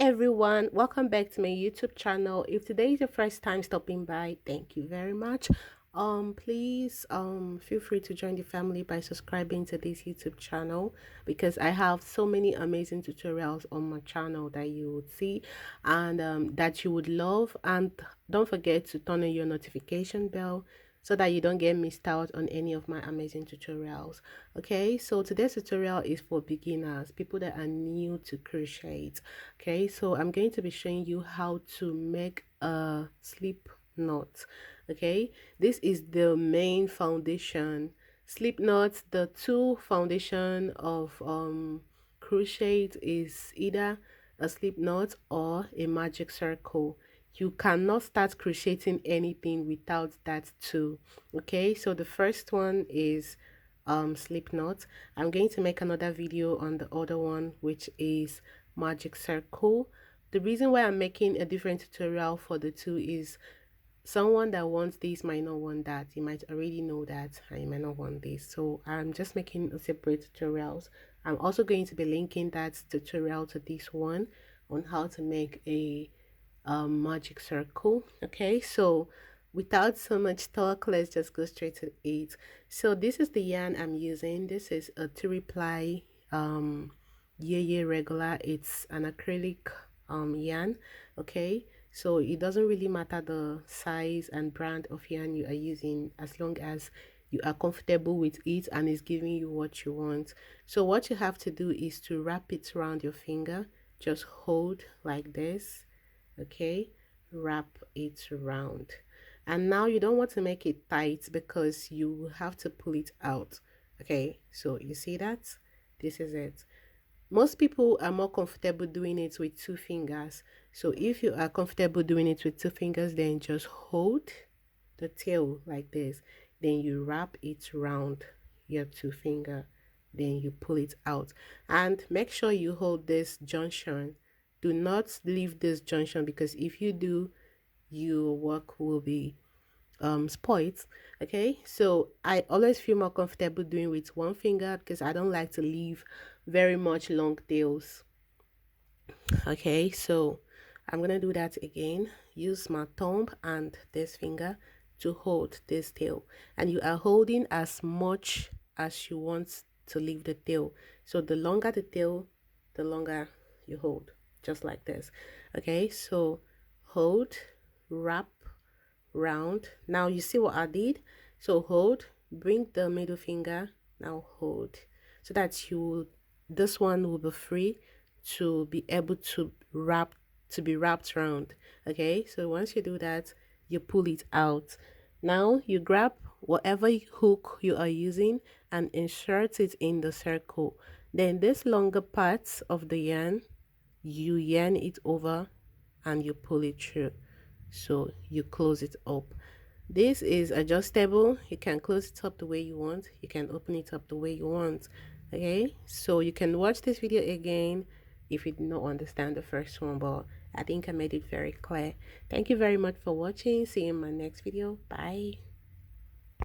everyone, welcome back to my YouTube channel. If today is your first time stopping by, thank you very much. Please feel free to join the family by subscribing to this YouTube channel, because I have so many amazing tutorials on my channel that you would see and that you would love. And don't forget to turn on your notification bell so that you don't get missed out on any of my amazing tutorials. Okay, so today's tutorial is for beginners, people that are new to crochet. Okay, so I'm going to be showing you how to make a slip knot. Okay, this is the main foundation. Slip knots, the two foundation of crochet is either a slip knot or a magic circle. You cannot start crocheting anything without that too. Okay, so the first one is slip knot. I'm going to make another video on the other one, which is magic circle. The reason why I'm making a different tutorial for the two is someone that wants this might not want that. You might already know that and you might not want this, so I'm just making a separate tutorials. I'm also going to be linking that tutorial to this one on how to make a magic circle. Okay, so without so much talk, let's just go straight to it. So this is the yarn I'm using. This is a 3-ply yeah regular. It's an acrylic yarn. Okay, so it doesn't really matter the size and brand of yarn you are using, as long as you are comfortable with it and it's giving you what you want. So what you have to do is to wrap it around your finger. Just hold like this. Okay, wrap it around, and now you don't want to make it tight because you have to pull it out. Okay, so you see that this is it. Most people are more comfortable doing it with 2 fingers, so if you are comfortable doing it with 2 fingers, then just hold the tail like this, then you wrap it around your 2 finger, then you pull it out, and make sure you hold this junction. Do not leave this junction, because if you do, your work will be spoiled. Okay, so I always feel more comfortable doing with 1 finger because I don't like to leave very much long tails. Okay, so I'm gonna do that again. Use my thumb and this finger to hold this tail, and you are holding as much as you want to leave the tail. So the longer the tail, the longer you hold, just like this. Okay, so hold, wrap, round. Now you see what I did. So hold, bring the middle finger, now hold, so that you, this one will be free to be able to wrap, to be wrapped around. Okay, so once you do that, you pull it out. Now you grab whatever hook you are using and insert it in the circle. Then this longer part of the yarn, you yarn it over and you pull it through, so you close it up. This is adjustable. You can close it up the way you want, you can open it up the way you want. Okay, so you can watch this video again if you did not understand the first one, but I think I made it very clear. Thank you very much for watching. See you in my next video. Bye.